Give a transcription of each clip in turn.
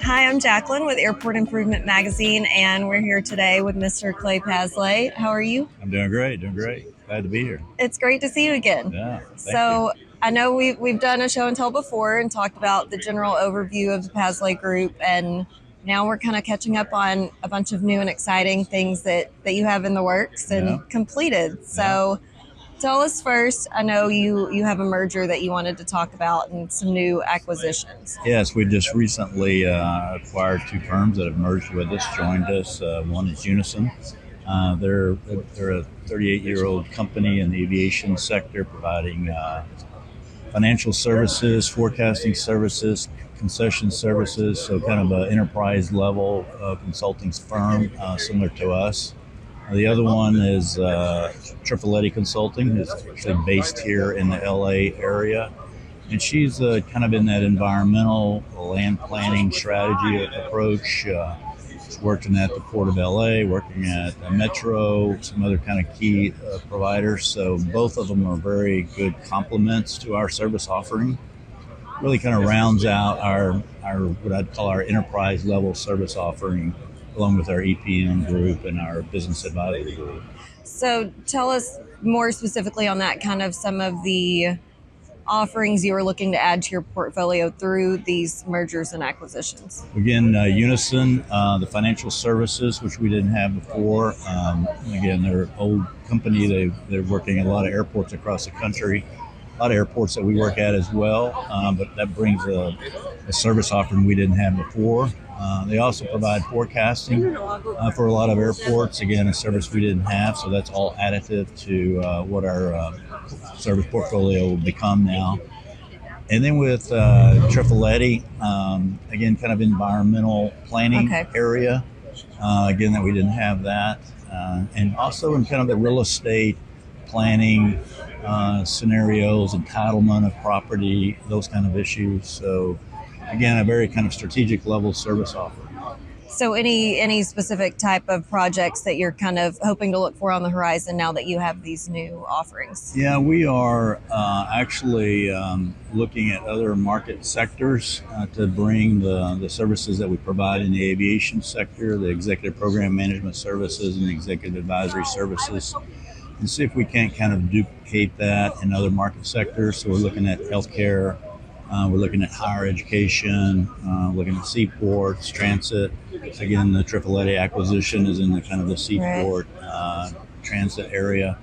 Hi, I'm Jacqueline with Airport Improvement Magazine, and we're here today with Mr. Tell-Paslay. How are you? I'm doing great, Glad to be here. It's great to see you again. Yeah, so I know we've done a show and tell before and talked about the general overview of the Paslay Group, and now we're kind of catching up on a bunch of new and exciting things that you have in the works and completed. So tell us first, I know you have a merger that you wanted to talk about and some new acquisitions. Yes, we just recently acquired two firms that have merged with us, joined us. One is Unison. They're a 38-year-old company in the aviation sector, providing financial services, forecasting services, concession services, so kind of an enterprise level consulting firm similar to us. The other one is 𝗬𝙗𝗧𝗲𝗹𝗹 Consulting, who's actually based here in the LA area. And she's kind of in that environmental land planning strategy approach. She's working at the Port of LA, working at Metro, some other kind of key providers. So both of them are very good complements to our service offering. Really kind of rounds out our what I'd call our enterprise level service offering, along with our EPM group and our business advisory group. So tell us more specifically on that, kind of some of the offerings you were looking to add to your portfolio through these mergers and acquisitions. Again, Unison, the financial services, which we didn't have before. Again, they're an old company. They're working at a lot of airports across the country. A lot of airports that we work at as well, but that brings a service offering we didn't have before. They also provide forecasting for a lot of airports, again, a service we didn't have, so that's all additive to what our service portfolio will become now. And then with 𝗬𝙗𝗧𝗲𝗹𝗹, again, kind of environmental planning area, again, that we didn't have that. And also in kind of the real estate planning scenarios, entitlement of property, those kind of issues. So again, a very kind of strategic level service offering. So any specific type of projects that you're kind of hoping to look for on the horizon now that you have these new offerings? Yeah, we are actually looking at other market sectors to bring the services that we provide in the aviation sector, the executive program management services and the executive advisory services, and see if we can't kind of duplicate that in other market sectors. So we're looking at healthcare, we're looking at higher education, looking at seaports, transit. Again, the 𝗬𝙗𝗧𝗲𝗹𝗹 acquisition is in the kind of the seaport transit area.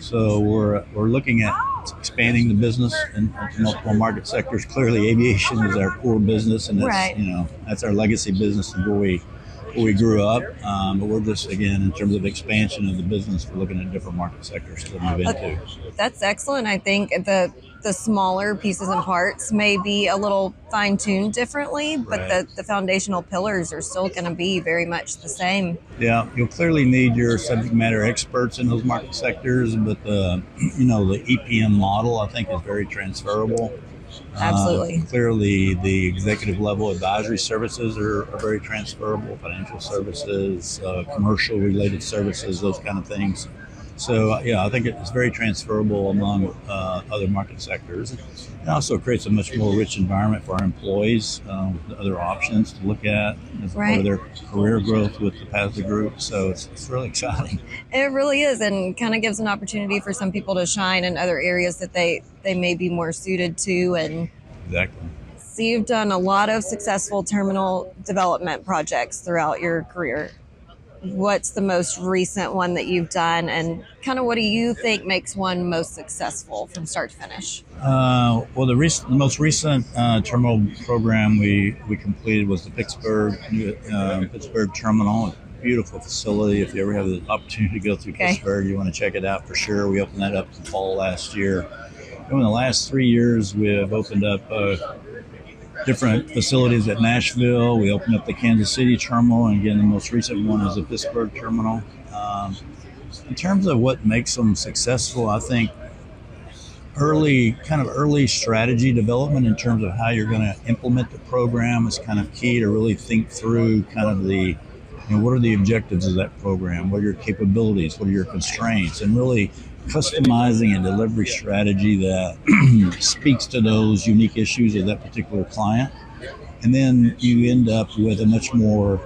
So we're looking at expanding the business into multiple market sectors. Clearly, aviation is our core business, and that's that's our legacy business and where we grew up. But we're just, again, in terms of expansion of the business, we're looking at different market sectors to move into. That's excellent. I think the smaller pieces and parts may be a little fine-tuned differently, but the foundational pillars are still going to be very much the same. Yeah, you'll clearly need your subject matter experts in those market sectors, but the EPM model, I think, is very transferable. Absolutely. Clearly, the executive level advisory services are very transferable, financial services, commercial related services, those kind of things. So, yeah, I think it's very transferable among other market sectors. It also creates a much more rich environment for our employees, with other options to look at as part of their career growth with the Paslay Group. So it's really exciting. It really is, and kind of gives an opportunity for some people to shine in other areas that they may be more suited to. And exactly. So you've done a lot of successful terminal development projects throughout your career. What's the most recent one that you've done, and kind of what do you think makes one most successful from start to finish? Well, the most recent terminal program we completed was the Pittsburgh terminal. Beautiful facility. If you ever have the opportunity to go through Pittsburgh, you want to check it out for sure. We opened that up in the fall last year. In the last 3 years, we have opened up different facilities at Nashville. We opened up the Kansas City terminal, and again, the most recent one is the Pittsburgh terminal. In terms of what makes them successful, I think early strategy development in terms of how you're going to implement the program is kind of key, to really think through kind of what are the objectives of that program, what are your capabilities, what are your constraints, and really customizing a delivery strategy that speaks to those unique issues of that particular client. And then you end up with a much more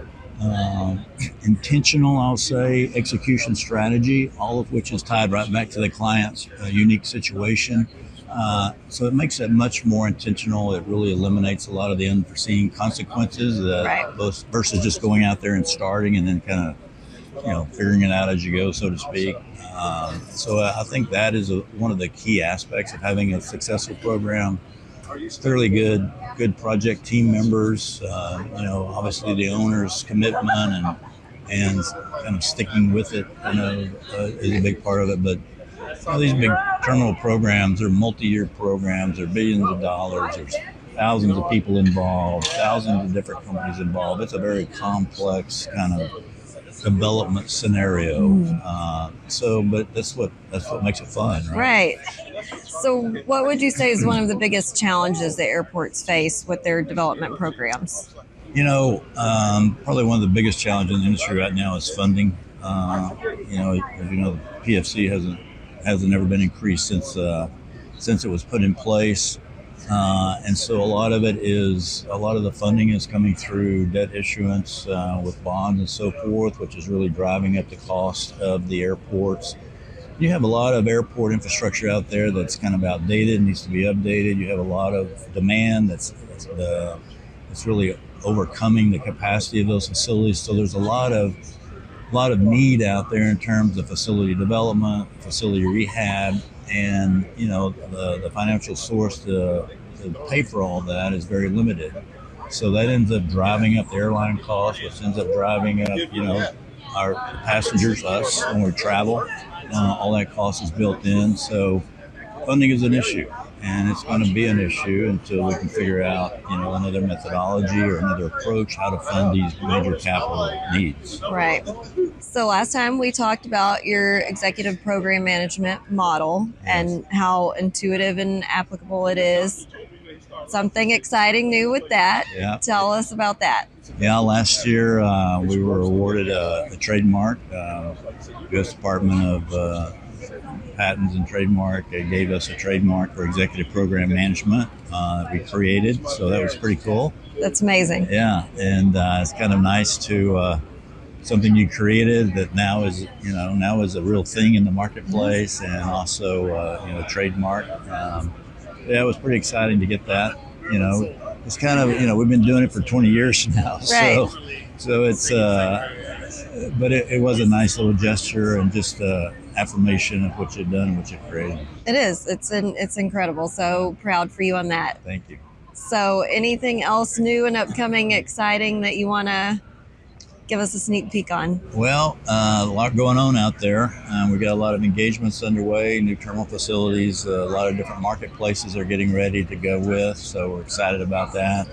intentional, I'll say, execution strategy, all of which is tied right back to the client's unique situation. So it makes it much more intentional. It really eliminates a lot of the unforeseen consequences versus just going out there and starting and then kind of, figuring it out as you go, so to speak. So I think that is one of the key aspects of having a successful program. Fairly good project team members. Obviously the owner's commitment and kind of sticking with it, is a big part of it. But these big terminal programs are multi-year programs. They're billions of dollars. There's thousands of people involved, thousands of different companies involved. It's a very complex kind of development scenario. But that's what makes it fun, right? Right. So what would you say is one of the biggest challenges that airports face with their development programs? Probably one of the biggest challenges in the industry right now is funding. As the PFC hasn't never been increased since it was put in place. And so a lot of the funding is coming through debt issuance with bonds and so forth, which is really driving up the cost of the airports. You have a lot of airport infrastructure out there that's kind of outdated, needs to be updated. You have a lot of demand that's really overcoming the capacity of those facilities. So there's a lot of need out there in terms of facility development, facility rehab, and the financial source to pay for all that is very limited. So that ends up driving up the airline costs, which ends up driving up our passengers, us, when we travel. All that cost is built in. So funding is an issue, and it's going to be an issue until we can figure out another methodology or another approach how to fund these major capital needs. Right. So last time we talked about your executive program management model and how intuitive and applicable it is. Something exciting new with that. Yeah. Tell us about that. Yeah, last year we were awarded a trademark. U.S. Department of Patents and Trademark gave us a trademark for executive program management we created. So that was pretty cool. That's amazing. Yeah, and it's kind of nice to something you created that now is a real thing in the marketplace, and also trademark. It was pretty exciting to get that. It's kind of we've been doing it for 20 years now. Right. So it's but it was a nice little gesture and just affirmation of what you've done and what you've created. It is. It's incredible. So proud for you on that. Thank you. So anything else new and upcoming exciting that you want to give us a sneak peek on? Well, a lot going on out there. We got a lot of engagements underway, new terminal facilities, a lot of different marketplaces are getting ready to go with. So we're excited about that.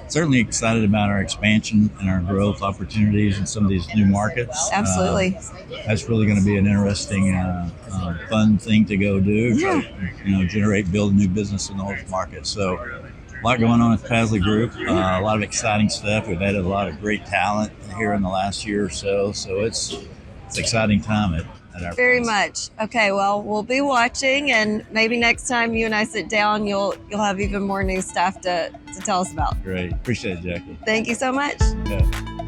Certainly excited about our expansion and our growth opportunities in some of these new markets. Absolutely. That's really going to be an interesting, fun thing to go do. Yeah. Build new business in those markets. So a lot going on with Paslay Group. A lot of exciting stuff. We've added a lot of great talent here in the last year or so. So it's an exciting time at our Very place. much. Okay, well, we'll be watching, and maybe next time you and I sit down, you'll have even more new stuff to tell us about. Great. Appreciate it, Jackie. Thank you so much. Yeah.